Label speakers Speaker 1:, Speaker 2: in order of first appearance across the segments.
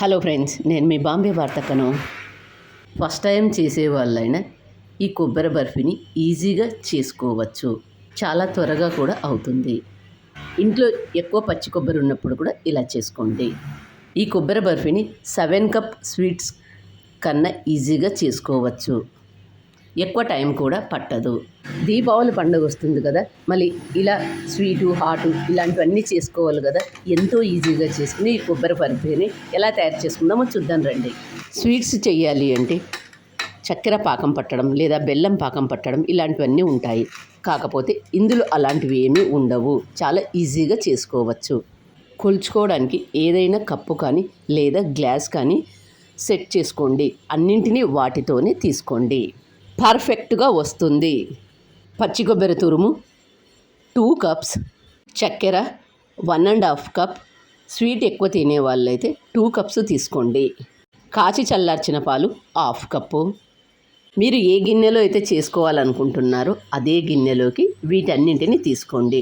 Speaker 1: Hello friends, నేను మీ Bombay వార్తకను. First time చేసేవాళ్ళైనా ఈ కొబ్బరి బర్ఫీని ఈజీగా చేసుకోవచ్చు. చాలా త్వరగా కూడా అవుతుంది. ఇంట్లో ఎక్కువ పచ్చి కొబ్బరి ఉన్నప్పుడు కూడా ఇలా చేసుకోండి. ఈ కొబ్బరి బర్ఫీని 7 కప్ స్వీట్స్ కన్నా ఈజీగా చేసుకోవచ్చు. ఎక్కువ టైం కూడా పట్టదు. దీపావళి పండుగ వస్తుంది కదా, మళ్ళీ ఇలా స్వీటు హాటు ఇలాంటివన్నీ చేసుకోవాలి కదా. ఎంతో ఈజీగా చేసుకుని ఈ కొబ్బరి బర్ఫీని ఎలా తయారు చేసుకుందామో చూద్దాం రండి. స్వీట్స్ చేయాలి అంటే చక్కెర పాకం పట్టడం లేదా బెల్లం పాకం పట్టడం ఇలాంటివన్నీ ఉంటాయి. కాకపోతే ఇందులో అలాంటివి ఏమీ ఉండవు. చాలా ఈజీగా చేసుకోవచ్చు. కొలుచుకోవడానికి ఏదైనా కప్పు కానీ లేదా గ్లాస్ కానీ సెట్ చేసుకోండి. అన్నింటినీ వాటితోనే తీసుకోండి. పర్ఫెక్ట్గా వస్తుంది. పచ్చి కొబ్బరి తురుము 2 కప్స్, చక్కెర 1.5 కప్, స్వీట్ ఎక్కువ తినే వాళ్ళైతే 2 కప్స్ తీసుకోండి. కాచి చల్లార్చిన పాలు 1/2 కప్పు. మీరు ఏ గిన్నెలో అయితే చేసుకోవాలనుకుంటున్నారో అదే గిన్నెలోకి వీటన్నింటినీ తీసుకోండి.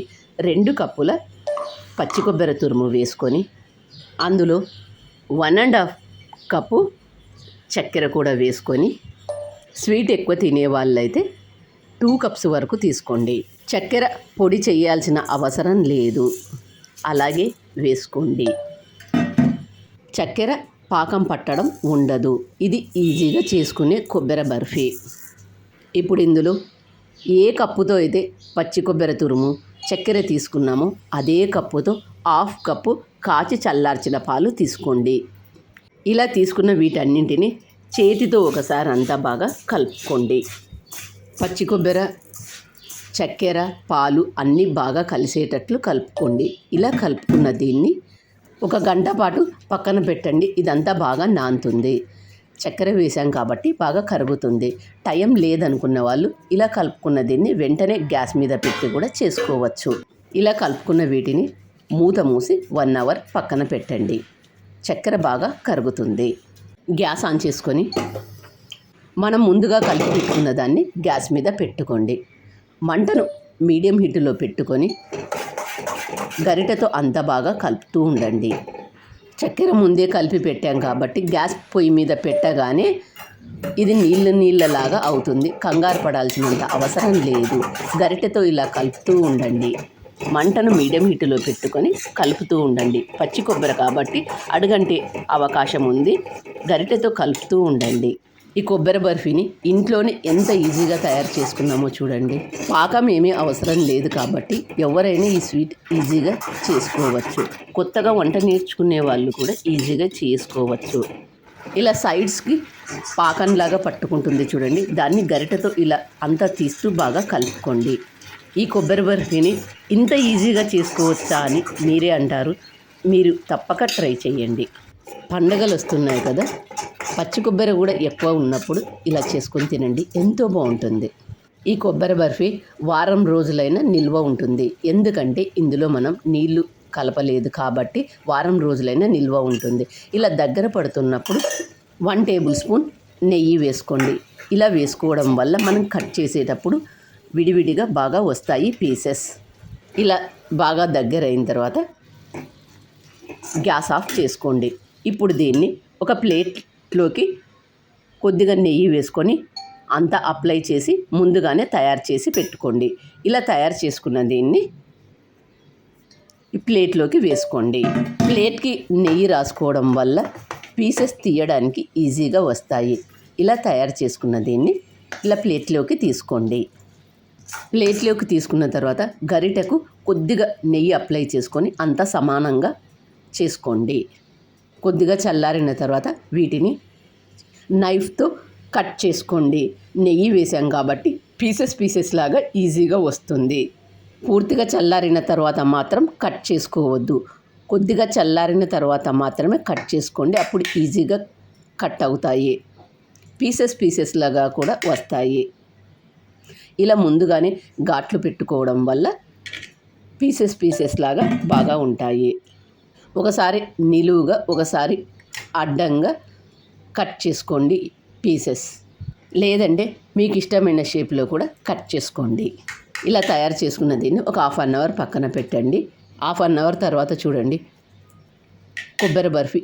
Speaker 1: 2 కప్పుల పచ్చి కొబ్బరి తురుము వేసుకొని అందులో 1.5 కప్పు చక్కెర కూడా వేసుకొని, స్వీట్ ఎక్కువ తినే వాళ్ళైతే 2 కప్స్ వరకు తీసుకోండి. చక్కెర పొడి చేయాల్సిన అవసరం లేదు, అలాగే వేసుకోండి. చక్కెర పాకం పట్టడం ఉండదు. ఇది ఈజీగా చేసుకునే కొబ్బరి బర్ఫీ. ఇప్పుడు ఇందులో ఏ కప్పుతో అయితే పచ్చి కొబ్బరి తురుము చక్కెర తీసుకున్నామో అదే కప్పుతో 1/2 కప్పు కాచి చల్లార్చిన పాలు తీసుకోండి. ఇలా తీసుకున్న వీటన్నింటినీ చేతితో ఒకసారి అంతా బాగా కలుపుకోండి. పచ్చి కొబ్బరి, చక్కెర, పాలు అన్నీ బాగా కలిసేటట్లు కలుపుకోండి. ఇలా కలుపుకున్న దీన్ని 1 గంట పాటు పక్కన పెట్టండి. ఇదంతా బాగా నానుతుంది. చక్కెర వేసాం కాబట్టి బాగా కరుగుతుంది. టైం లేదనుకున్న వాళ్ళు ఇలా కలుపుకున్న దీన్ని వెంటనే గ్యాస్ మీద పెట్టి కూడా చేసుకోవచ్చు. ఇలా కలుపుకున్న వీటిని మూత మూసి 1 అవర్ పక్కన పెట్టండి. చక్కెర బాగా కరుగుతుంది. గ్యాస్ ఆన్ చేసుకొని మనం ముందుగా కలిపి పెట్టుకున్న దాన్ని గ్యాస్ మీద పెట్టుకోండి. మంటను మీడియం హీట్లో పెట్టుకొని గరిటెతో అంతా బాగా కలుపుతూ ఉండండి. చక్కెర ముందే కలిపి పెట్టాం కాబట్టి గ్యాస్ పొయ్యి మీద పెట్టగానే ఇది నీళ్ళలాగా అవుతుంది. కంగారు పడాల్సినంత అవసరం లేదు. గరిటెతో ఇలా కలుపుతూ ఉండండి. మంటను మీడియం హీట్లో పెట్టుకొని కలుపుతూ ఉండండి. పచ్చి కొబ్బరి కాబట్టి అడుగంటే అవకాశం ఉంది. గరిటెతో కలుపుతూ ఉండండి. ఈ కొబ్బరి బర్ఫీని ఇంట్లోనే ఎంత ఈజీగా తయారు చేసుకున్నామో చూడండి. పాకం ఏమీ అవసరం లేదు కాబట్టి ఎవరైనా ఈ స్వీట్ ఈజీగా చేసుకోవచ్చు. కొత్తగా వంట నేర్చుకునే వాళ్ళు కూడా ఈజీగా చేసుకోవచ్చు. ఇలా సైడ్స్కి పాకంలాగా పట్టుకుంటుంది చూడండి. దాన్ని గరిటెతో ఇలా అంతా తీస్తూ బాగా కలుపుకోండి. ఈ కొబ్బరి బర్ఫీని ఇంత ఈజీగా చేసుకోవచ్చా అని మీరే అంటారు. మీరు తప్పక ట్రై చేయండి. పండగలు వస్తున్నాయి కదా, పచ్చి కొబ్బరి కూడా ఎక్కువ ఉన్నప్పుడు ఇలా చేసుకొని తినండి. ఎంతో బాగుంటుంది. ఈ కొబ్బరి బర్ఫీ వారం రోజులైనా నిల్వ ఉంటుంది. ఎందుకంటే ఇందులో మనం నీళ్లు కలపలేదు కాబట్టి వారం రోజులైనా నిల్వ ఉంటుంది. ఇలా దగ్గర పడుతున్నప్పుడు 1 టేబుల్ స్పూన్ నెయ్యి వేసుకోండి. ఇలా వేసుకోవడం వల్ల మనం కట్ చేసేటప్పుడు విడివిడిగా బాగా వస్తాయి పీసెస్. ఇలా బాగా దగ్గర అయిన తర్వాత గ్యాస్ ఆఫ్ చేసుకోండి. ఇప్పుడు దీన్ని ఒక ప్లేట్లోకి కొద్దిగా నెయ్యి వేసుకొని అంతా అప్లై చేసి ముందుగానే తయారు చేసి పెట్టుకోండి. ఇలా తయారు చేసుకున్న దీన్ని ఈ ప్లేట్లోకి వేసుకోండి. ప్లేట్కి నెయ్యి రాసుకోవడం వల్ల పీసెస్ తీయడానికి ఈజీగా వస్తాయి. ఇలా తయారు చేసుకున్న దీన్ని ఇలా ప్లేట్లోకి తీసుకోండి. ప్లేట్లోకి తీసుకున్న తర్వాత గరిటెకు కొద్దిగా నెయ్యి అప్లై చేసుకొని అంతా సమానంగా చేసుకోండి. కొద్దిగా చల్లారిన తర్వాత వీటిని నైఫ్తో కట్ చేసుకోండి. నెయ్యి వేసాం కాబట్టి పీసెస్ లాగా ఈజీగా వస్తుంది. పూర్తిగా చల్లారిన తర్వాత మాత్రం కట్ చేసుకోవద్దు. కొద్దిగా చల్లారిన తర్వాత మాత్రమే కట్ చేసుకోండి. అప్పుడు ఈజీగా కట్ అవుతాయి. పీసెస్ లాగా కూడా వస్తాయి. ఇలా ముందుగానే ఘాట్లు పెట్టుకోవడం వల్ల పీసెస్ లాగా బాగా ఉంటాయి. ఒకసారి నిలువుగా ఒకసారి అడ్డంగా కట్ చేసుకోండి పీసెస్. లేదంటే మీకు ఇష్టమైన షేప్లో కూడా కట్ చేసుకోండి. ఇలా తయారు చేసుకున్న దీన్ని ఒక 1/2 అవర్ పక్కన పెట్టండి. 1/2 అవర్ తర్వాత చూడండి కొబ్బరి బర్ఫీ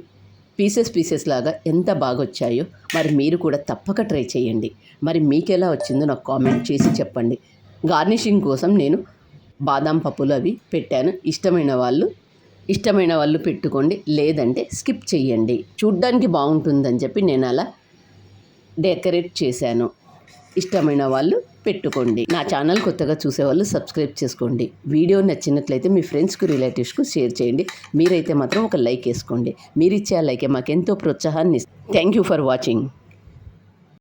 Speaker 1: పీసెస్ లాగా ఎంత బాగా వచ్చాయో మరి మీరు కూడా తప్పక ట్రై చేయండి. మరి మీకు ఎలా వచ్చిందో నాకు కామెంట్ చేసి చెప్పండి. గార్నిషింగ్ కోసం నేను బాదం పప్పులు అవి పెట్టాను. ఇష్టమైన వాళ్ళు పెట్టుకోండి, లేదంటే స్కిప్ చేయండి. చూడ్డానికి బాగుంటుందని చెప్పి నేను అలా డెకరేట్ చేశాను. ఇష్టమైన వాళ్ళు పెట్టుకోండి. నా ఛానల్ కొత్తగా చూసేవాళ్ళు సబ్స్క్రైబ్ చేసుకోండి. వీడియో నచ్చినట్లయితే మీ ఫ్రెండ్స్కు రిలేటివ్స్కు షేర్ చేయండి. మీరైతే మాత్రం ఒక లైక్ వేసుకోండి. మీరు ఇచ్చే ఆ లైకే మాకెంతో ప్రోత్సాహాన్ని ఇస్తుంది. Thank you for watching.